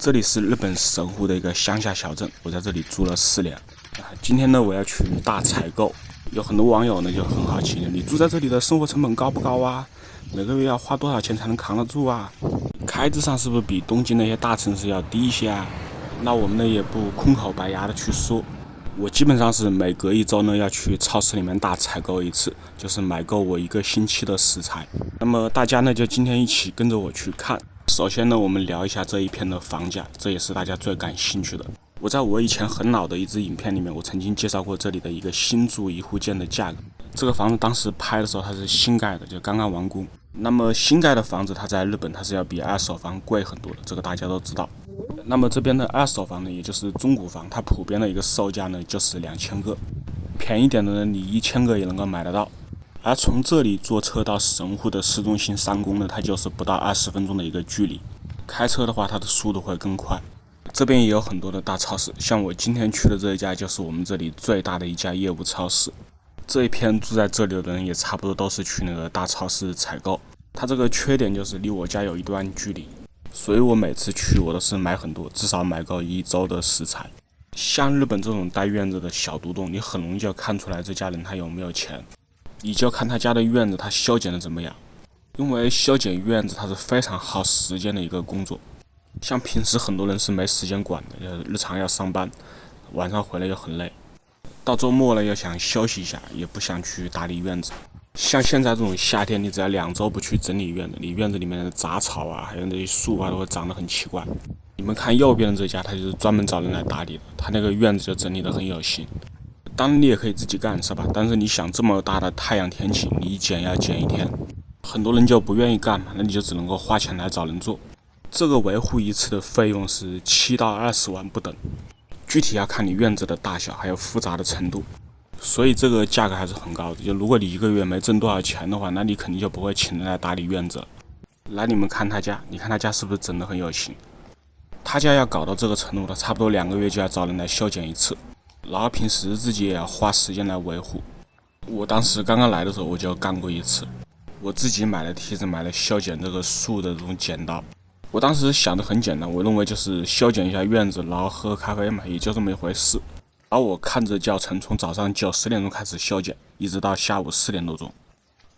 这里是日本神户的一个乡下小镇，我在这里住了4年。今天呢，我要去大采购。有很多网友呢就很好奇，你住在这里的生活成本高不高啊？每个月要花多少钱才能扛得住啊？开支上是不是比东京那些大城市要低一些啊？那我们呢也不空口白牙的去说，我基本上是每隔1周呢要去超市里面大采购一次，就是买够我1个星期的食材。那么大家呢就今天一起跟着我去看。首先呢，我们聊一下这一片的房价，这也是大家最感兴趣的。我在我以前很老的一支影片里面，我曾经介绍过这里的一个新筑1户建的价格。这个房子当时拍的时候它是新盖的，就刚刚完工。那么新盖的房子它在日本它是要比二手房贵很多的，这个大家都知道。那么这边的二手房呢，也就是中古房，它普遍的一个售价呢就是2000个，便宜点的呢你1000个也能够买得到。而从这里坐车到神户的市中心3宫呢，它就是不到20分钟的一个距离。开车的话，它的速度会更快。这边也有很多的大超市，像我今天去的这一家就是我们这里最大的一家业务超市。这一片住在这里的人也差不多都是去那个大超市采购。它这个缺点就是离我家有一段距离，所以我每次去我都是买很多，至少买够1周的食材。像日本这种带院子的小独栋，你很容易就看出来这家人他有没有钱。你就看他家的院子，他修剪的怎么样？因为修剪院子它是非常耗时间的一个工作。像平时很多人是没时间管的，日常要上班，晚上回来又很累，到周末了又想休息一下，也不想去打理院子。像现在这种夏天，你只要2周不去整理院子，你院子里面的杂草啊，还有那些树啊，都会长得很奇怪。你们看右边的这家，他就是专门找人来打理的，他那个院子就整理得很有心。当然你也可以自己干，是吧？但是你想这么大的太阳天气，你一剪要剪1天，很多人就不愿意干嘛，那你就只能够花钱来找人做。这个维护一次的费用是7到20万不等，具体要看你院子的大小还有复杂的程度，所以这个价格还是很高的。就如果你1个月没挣多少钱的话，那你肯定就不会请人来打理院子了。来，你们看他家，你看他家是不是整得很有心？他家要搞到这个程度，他差不多2个月就要找人来修剪一次。然后平时自己也要花时间来维护。我当时刚刚来的时候我就干过一次，我自己买了梯子，买了修剪这个树的这种剪刀。我当时想的很简单，我认为就是修剪一下院子，然后喝咖啡嘛，也就这么一回事。然后我看着教程从早上9、10点钟开始修剪，一直到下午4点多钟。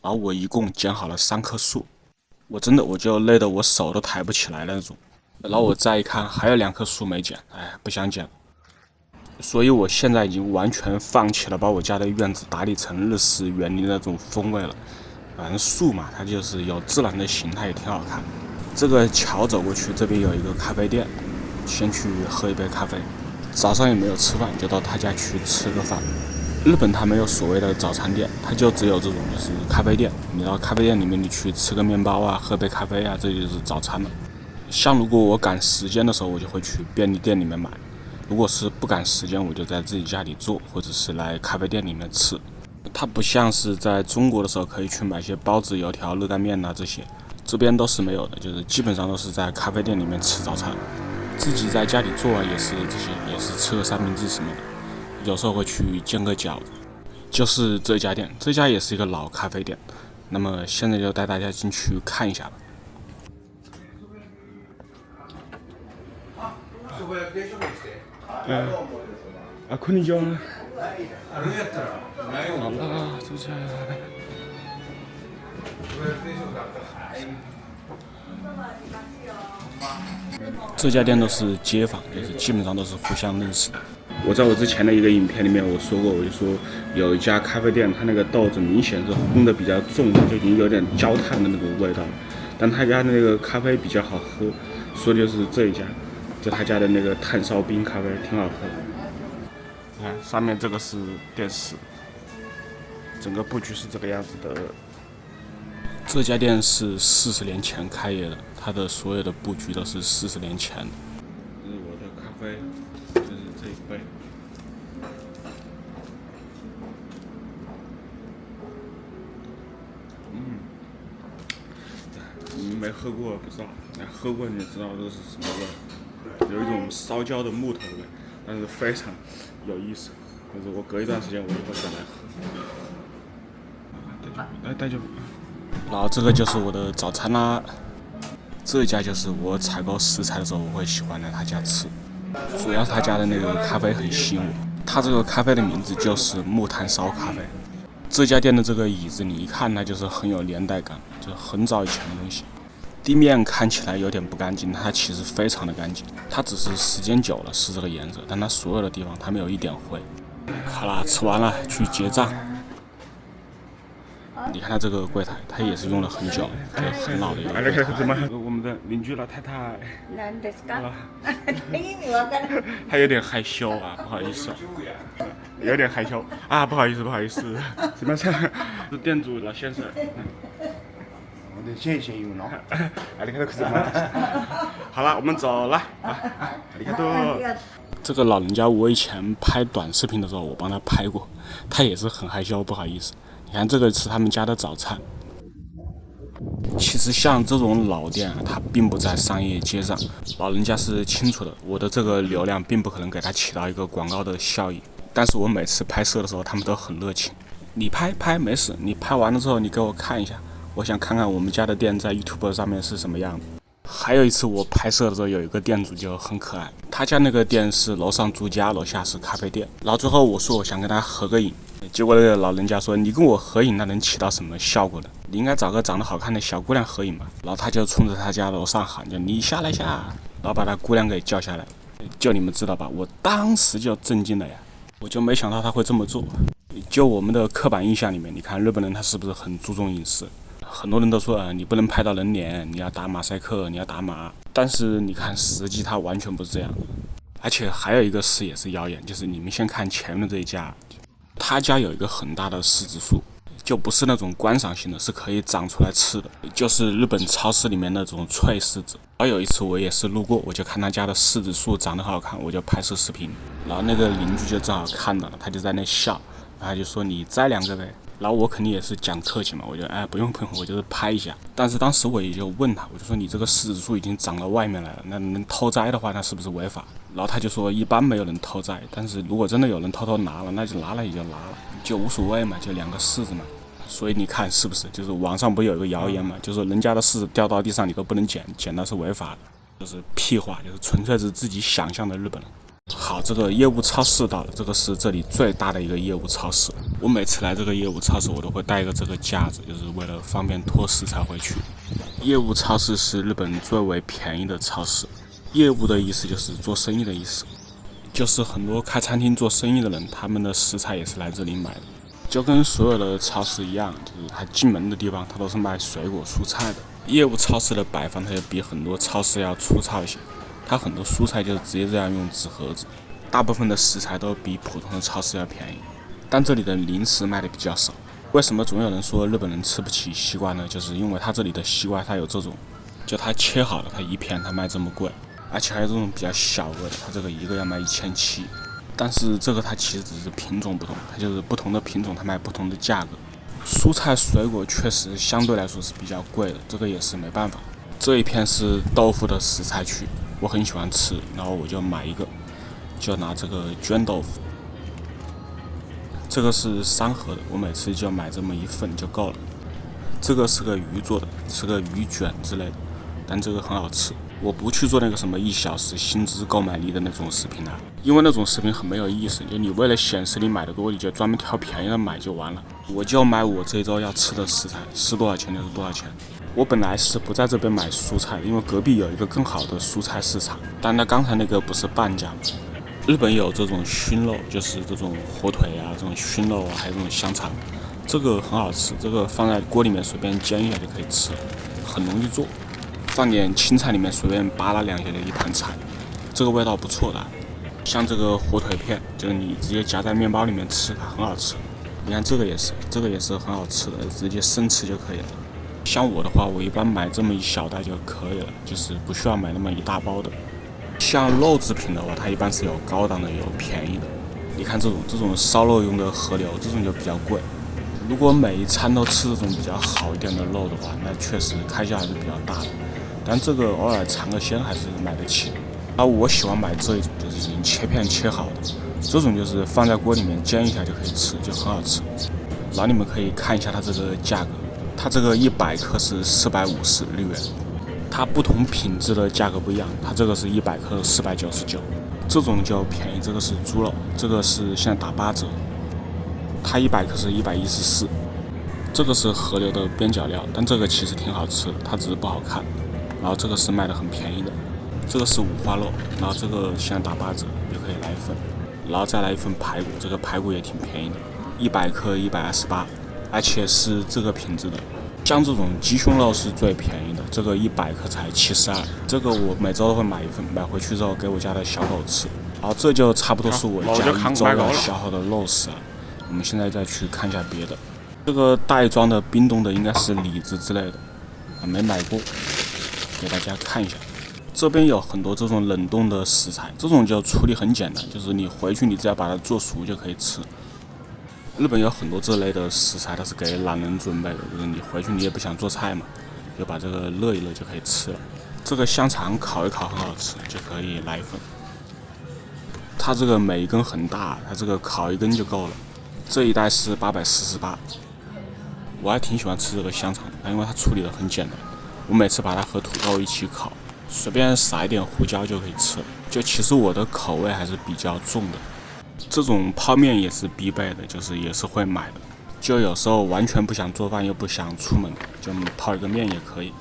然后我一共剪好了3棵树，我真的我就累得我手都抬不起来那种。然后我再一看还有2棵树没剪，不想剪了。所以我现在已经完全放弃了把我家的院子打理成日式园林的那种风味了。反正树嘛，它就是有自然的形态，也挺好看。这个桥走过去，这边有一个咖啡店，先去喝一杯咖啡。早上也没有吃饭，就到他家去吃个饭。日本它没有所谓的早餐店，它就只有这种就是咖啡店。你到咖啡店里面，你去吃个面包啊，喝杯咖啡啊，这就是早餐了。像如果我赶时间的时候，我就会去便利店里面买。如果是不赶时间，我就在自己家里做，或者是来咖啡店里面吃。它不像是在中国的时候可以去买些包子、油条、热干面这些，这边都是没有的，就是基本上都是在咖啡店里面吃早餐。自己在家里做也是这些，也是吃个三明治什么的，有时候会去煎个饺子。就是这家店，这家也是一个老咖啡店。那么现在就带大家进去看一下吧。こんにちは。这家店都是街坊，就是基本上都是互相认识的。我在我之前的一个影片里面我说过，我就说有一家咖啡店，它那个豆子明显是烘的比较重，就已经有点焦炭的那种味道，但他家的那个咖啡比较好喝，说的就是这一家，就他家的那个炭烧冰咖啡挺好喝的。你看上面这个是电视，整个布局是这个样子的。这家店是40年前开业的，它的所有的布局都是40年前的。这是我的咖啡，就是这一杯。你们没喝过不知道，喝过你知道这是什么味？有一种烧焦的木头味，但是非常有意思。就是我隔一段时间我也会再来喝。大丈夫。然后这个就是我的早餐啦。这家就是我采购食材的时候我会喜欢来他家吃，主要是他家的那个咖啡很吸引我。他这个咖啡的名字就是木炭烧咖啡。这家店的这个椅子，你一看它就是很有年代感，就是很早以前的东西。地面看起来有点不干净，它其实非常的干净，它只是时间久了是这个颜色，但它所有的地方它没有一点灰。好啦，吃完了去结账。你看它这个柜台，它也是用了很久，就很老的一个柜台。我们的邻居老太太，还有点害羞啊，不好意思，有点害羞啊，不好意思，什么事？是店主老先生。我得谢谢用了。你看这好了，我们走了啊！你看这个老人家，我以前拍短视频的时候，我帮他拍过，他也是很害羞，不好意思。你看这个是他们家的早餐。其实像这种老店啊，它并不在商业街上，老人家是清楚的，我的这个流量并不可能给他起到一个广告的效益。但是我每次拍摄的时候，他们都很热情。你拍没事，你拍完了之后你给我看一下，我想看看我们家的店在 YouTube 上面是什么样的。还有一次我拍摄的时候，有一个店主就很可爱，他家那个店是楼上住家，楼下是咖啡店。然后最后我说我想跟他合个影，结果那个老人家说你跟我合影那能起到什么效果呢？你应该找个长得好看的小姑娘合影吧。然后他就冲着他家楼上喊着你下来下，然后把他姑娘给叫下来。就你们知道吧，我当时就震惊了呀，我就没想到他会这么做。就我们的刻板印象里面，你看日本人他是不是很注重隐私？很多人都说你不能拍到人脸，你要打马赛克，你要打码。但是你看实际他完全不是这样。而且还有一个事也是谣言，就是你们先看前面这一家，他家有一个很大的柿子树，就不是那种观赏性的，是可以长出来吃的，就是日本超市里面那种脆柿子。然后有一次我也是路过，我就看他家的柿子树长得好看，我就拍摄视频。然后那个邻居就正好看到了，他就在那笑，然后他就说你摘2个呗。然后我肯定也是讲客气嘛，我就不用，我就是拍一下。但是当时我也就问他，我就说你这个柿子树已经长到外面来了，那能偷摘的话，那是不是违法？然后他就说一般没有人偷摘，但是如果真的有人偷偷拿了，那就拿了也就拿了，就无所谓嘛，就2个柿子嘛。所以你看是不是？就是网上不有一个谣言嘛，就是人家的柿子掉到地上你都不能捡，捡到是违法的，就是屁话，就是纯粹是自己想象的日本人。好，这个业务超市到了，这个是这里最大的一个业务超市。我每次来这个业务超市，我都会带一个这个架子，就是为了方便拖食材回去。业务超市是日本最为便宜的超市。业务的意思就是做生意的意思，就是很多开餐厅做生意的人，他们的食材也是来这里买的，就跟所有的超市一样，就是他进门的地方，他都是卖水果蔬菜的。业务超市的摆放，它就比很多超市要粗糙一些。它很多蔬菜就是直接这样用纸盒子，大部分的食材都比普通的超市要便宜，但这里的零食卖的比较少。为什么总有人说日本人吃不起西瓜呢？就是因为它这里的西瓜它有这种，就它切好了，它一片它卖这么贵，而且还有这种比较小个的，它这个一个要卖1700。但是这个它其实只是品种不同，它就是不同的品种它卖不同的价格。蔬菜水果确实相对来说是比较贵的，这个也是没办法。这一片是豆腐的食材区，我很喜欢吃，然后我就买一个，就拿这个绢豆腐。这个是3盒的，我每次就买这么1份就够了。这个是个鱼做的，是个鱼卷之类的，但这个很好吃。我不去做那个什么1小时薪资购买力的那种视频啊，因为那种视频很没有意思，就你为了显示你买的多，你就专门挑便宜的买就完了。我就买我这周要吃的食材，是多少钱就是多少钱。我本来是不在这边买蔬菜的，因为隔壁有一个更好的蔬菜市场，但他刚才那个不是半价吗？日本有这种熏肉，就是这种火腿啊，这种熏肉啊，还有这种香肠，这个很好吃，这个放在锅里面随便煎一下就可以吃了，很容易做，放点青菜里面随便扒拉2下就一盘菜，这个味道不错的。像这个火腿片，就是你直接夹在面包里面吃，它很好吃。你看这个也是很好吃的，直接生吃就可以了。像我的话，我一般买这么1小袋就可以了，就是不需要买那么1大包的。像肉制品的话，它一般是有高档的，有便宜的。你看这种烧肉用的和牛，这种就比较贵。如果每一餐都吃这种比较好一点的肉的话，那确实开销还是比较大的。但这个偶尔尝个鲜还是买得起的。我喜欢买这一种，就是已经切片切好的，这种就是放在锅里面煎一下就可以吃，就很好吃。然后你们可以看一下它这个价格。它这个100克是450日元，它不同品质的价格不一样，它这个是100克499，这种就便宜，这个是猪肉，这个是现在打8折，它100克是114，这个是河流的边角料，但这个其实挺好吃的，它只是不好看。然后这个是卖的很便宜的，这个是五花肉，然后这个现在打8折，也可以来一份，然后再来一份排骨，这个排骨也挺便宜的，100克128，而且是这个品质的。像这种鸡胸肉是最便宜的，这个100克才72，这个我每周都会买一份，买回去之后给我家的小狗吃。然后这就差不多是我家一周要消耗的肉食了。我们现在再去看一下别的，这个袋装的冰冻的应该是李子之类的，没买过，给大家看一下。这边有很多这种冷冻的食材，这种就处理很简单，就是你回去你只要把它做熟就可以吃。日本有很多这类的食材，它是给懒人准备的，就是你回去你也不想做菜嘛，就把这个热一热就可以吃了。这个香肠烤一烤很好吃，就可以来一份。它这个每一根很大，它这个烤一根就够了。这一袋是848，我还挺喜欢吃这个香肠的，因为它处理的很简单。我每次把它和土豆一起烤，随便撒一点胡椒就可以吃了。就其实我的口味还是比较重的。这种泡面也是必备的，就是也是会买的。就有时候完全不想做饭又不想出门，就泡一个面也可以。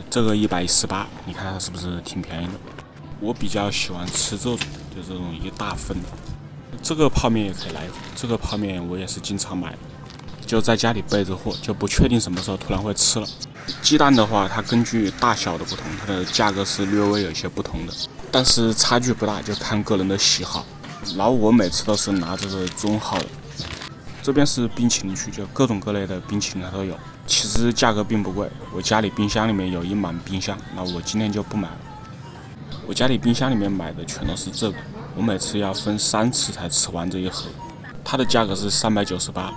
这个118，你看它是不是挺便宜的？我比较喜欢吃这种，就这种一大份的。这个泡面也可以来一份，这个泡面我也是经常买的，就在家里备着货，就不确定什么时候突然会吃了。鸡蛋的话，它根据大小的不同，它的价格是略微有些不同的，但是差距不大，就看个人的喜好。然后我每次都是拿这个中号的。这边是冰淇淋区，就各种各类的冰淇淋它都有，其实价格并不贵。我家里冰箱里面有一满冰箱，那我今天就不买了。我家里冰箱里面买的全都是这个，我每次要分3次才吃完这一盒。它的价格是398。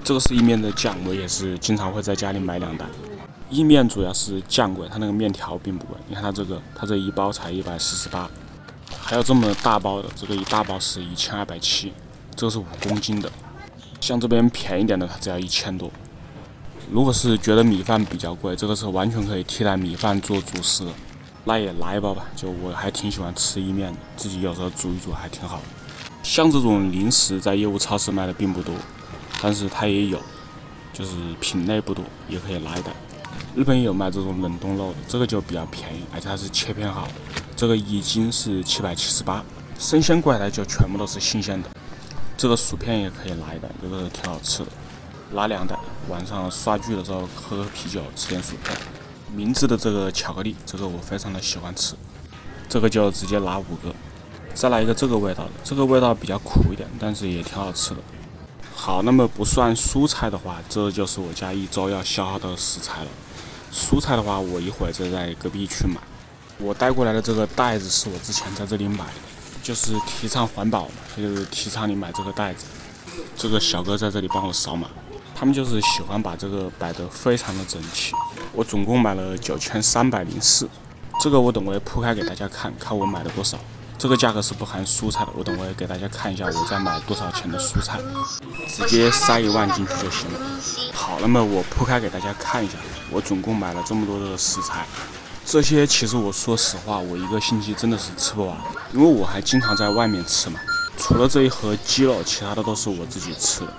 这个是意面的酱，我也是经常会在家里买2袋。意面主要是酱贵，它那个面条并不贵。你看它这一包才148。还有这么大包的，这个一大包是1270，这个是5公斤的。像这边便宜点的，它只要1000多。如果是觉得米饭比较贵，这个是完全可以替代米饭做主食的，那也来一包吧。就我还挺喜欢吃意面的，自己有时候煮一煮还挺好的。像这种零食在业务超市卖的并不多，但是它也有，就是品类不多，也可以来一袋。日本也有卖这种冷冻肉的，这个就比较便宜，而且它是切片好的。这个一斤是778，生鲜过来的就全部都是新鲜的。这个薯片也可以来一袋，这个挺好吃的，拿2袋。晚上刷剧的时候喝喝啤酒，吃点薯片。明治的这个巧克力，这个我非常的喜欢吃，这个就直接拿5个。再来一个这个味道的，这个味道比较苦一点，但是也挺好吃的。好，那么不算蔬菜的话，这就是我家一周要消耗的食材了。蔬菜的话，我一会儿再在隔壁去买。我带过来的这个袋子是我之前在这里买的，就是提倡环保嘛，就是提倡你买这个袋子。这个小哥在这里帮我扫码，他们就是喜欢把这个摆得非常的整齐。我总共买了9304，这个我等会铺开给大家看，看我买了多少。这个价格是不含蔬菜的，我等会给大家看一下我在买多少钱的蔬菜，直接塞1万进去就行了。好，那么我铺开给大家看一下，我总共买了这么多的食材。这些其实我说实话，我一个星期真的是吃不完，因为我还经常在外面吃嘛。除了这一盒鸡肉，其他的都是我自己吃的。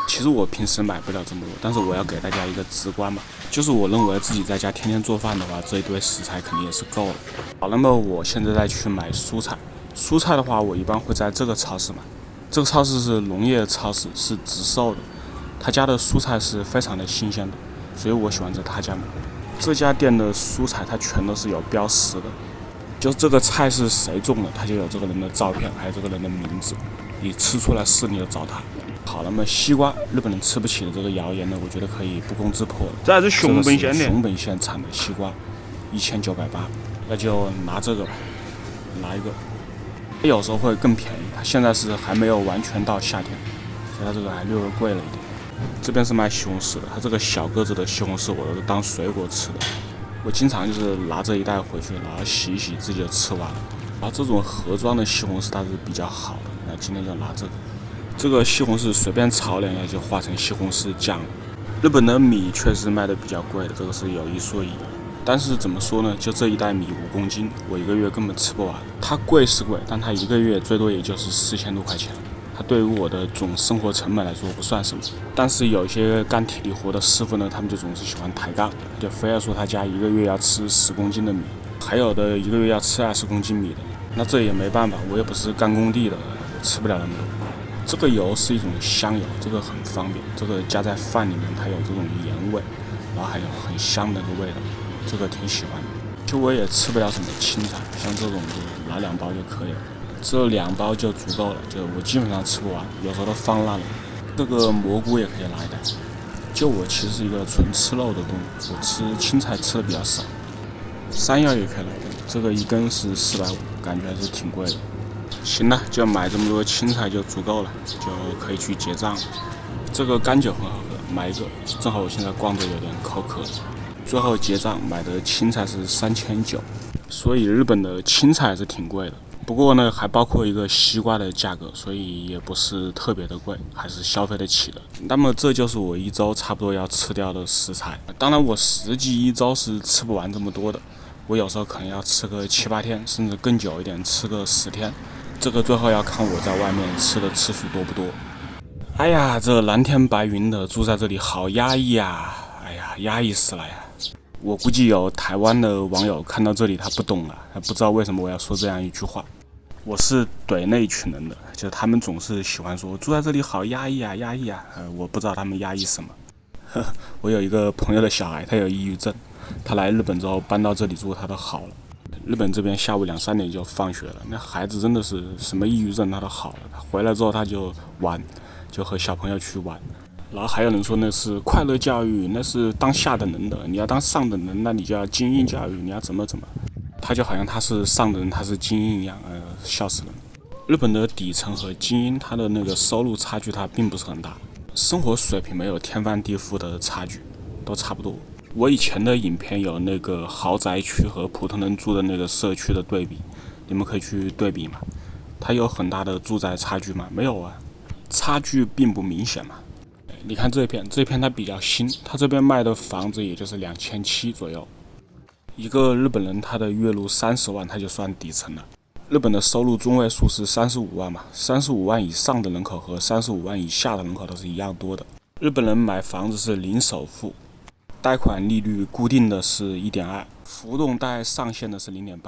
其实我平时买不了这么多，但是我要给大家一个直观嘛，就是我认为自己在家天天做饭的话，这一堆食材肯定也是够了。好，那么我现在再去买蔬菜。蔬菜的话，我一般会在这个超市买。这个超市是农业超市，是直售的，他家的蔬菜是非常的新鲜的，所以我喜欢在他家买。这家店的蔬菜它全都是有标识的，就这个菜是谁种的，它就有这个人的照片，还有这个人的名字，你吃出来是你就找他。好，那么西瓜，日本人吃不起的这个谣言呢，我觉得可以不攻自破了。这还是熊本县的，熊本县产的西瓜，1980，那就拿这个吧，拿一个。有时候会更便宜，它现在是还没有完全到夏天，所以它这个还略微贵了一点。这边是卖西红柿的，它这个小个子的西红柿我都当水果吃的，我经常就是拿这一袋回去，然后洗一洗自己就吃完了。然后这种盒装的西红柿它是比较好的，那今天就拿这个。这个西红柿随便炒2下就化成西红柿酱了。日本的米确实卖的比较贵的，这个是有一说一。但是怎么说呢，就这一袋米5公斤，我一个月根本吃不完。它贵是贵，但它一个月最多也就是4000多块钱，它对于我的总生活成本来说不算什么。但是有些干体力活的师傅呢，他们就总是喜欢抬杠，就非要说他家一个月要吃10公斤的米，还有的一个月要吃20公斤米的。那这也没办法，我也不是干工地的，我吃不了那么多。这个油是一种香油，这个很方便，这个加在饭里面，它有这种盐味，然后还有很香的那个味道，这个挺喜欢的。就我也吃不了什么青菜，像这种就拿2包就可以了，这2包就足够了，就我基本上吃不完，有时候都放烂了。这个蘑菇也可以拿一袋。就我其实是一个纯吃肉的动物，我吃青菜吃的比较少。山药也可以来一根，这个一根是450，感觉还是挺贵的。行了，就买这么多青菜就足够了，就可以去结账了。这个干酒很好喝，买一个。正好我现在逛着有点口渴了。最后结账买的青菜是3900，所以日本的青菜还是挺贵的。不过呢，还包括一个西瓜的价格，所以也不是特别的贵，还是消费得起的。那么这就是我一周差不多要吃掉的食材。当然，我实际一周是吃不完这么多的，我有时候可能要吃个7、8天，甚至更久一点，吃个10天。这个最后要看我在外面吃的次数多不多。哎呀，这蓝天白云的住在这里好压抑啊！哎呀，压抑死了呀！我估计有台湾的网友看到这里他不懂了，他不知道为什么我要说这样一句话。我是怼那一群人的，就他们总是喜欢说住在这里好压抑啊，压抑啊。我不知道他们压抑什么。我有一个朋友的小孩，他有抑郁症，他来日本之后搬到这里住，他都好了。日本这边下午2、3点就放学了，那孩子真的是什么抑郁症他都好了。他回来之后他就玩，就和小朋友去玩。然后还有人说那是快乐教育，那是当下等人的，你要当上等人，那你就要精英教育，你要怎么。他就好像他是上等人，他是精英一样，笑死人。日本的底层和精英，他的那个收入差距它并不是很大，生活水平没有天翻地覆的差距，都差不多。我以前的影片有那个豪宅区和普通人住的那个社区的对比，你们可以去对比嘛。它有很大的住宅差距吗？没有啊，差距并不明显嘛。你看这片它比较新，它这边卖的房子也就是2700左右。一个日本人他的月入30万，他就算底层了。日本的收入中位数是35万嘛，35万以上的人口和35万以下的人口都是一样多的。日本人买房子是零首付，贷款利率固定的是1.2，浮动贷上限的是0.8，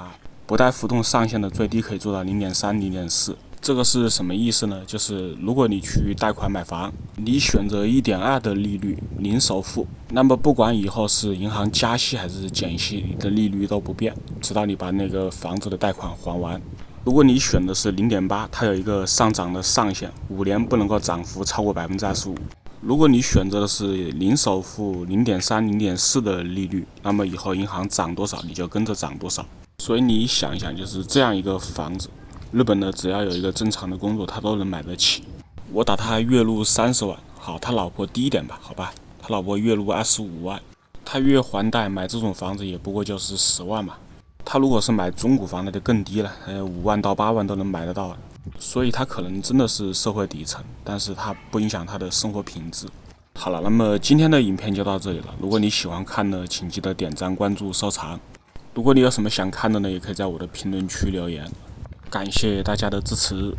不带浮动上限的最低可以做到0.3、0.4。这个是什么意思呢？就是如果你去贷款买房，你选择1.2的利率，零首付，那么不管以后是银行加息还是减息，你的利率都不变，直到你把那个房子的贷款还完。如果你选的是0.8，它有一个上涨的上限，5年不能够涨幅超过25%。如果你选择的是零首付0.3、0.4的利率，那么以后银行涨多少你就跟着涨多少。所以你想一想，就是这样一个房子，日本的只要有一个正常的工作，他都能买得起。我打他月入30万，好，他老婆低一点吧，好吧，他老婆月入25万，他月还贷买这种房子也不过就是10万嘛。他如果是买中古房，那就更低了，5万到8万都能买得到。所以他可能真的是社会底层，但是他不影响他的生活品质。好了，那么今天的影片就到这里了。如果你喜欢看呢，请记得点赞、关注、收藏。如果你有什么想看的呢，也可以在我的评论区留言。感谢大家的支持。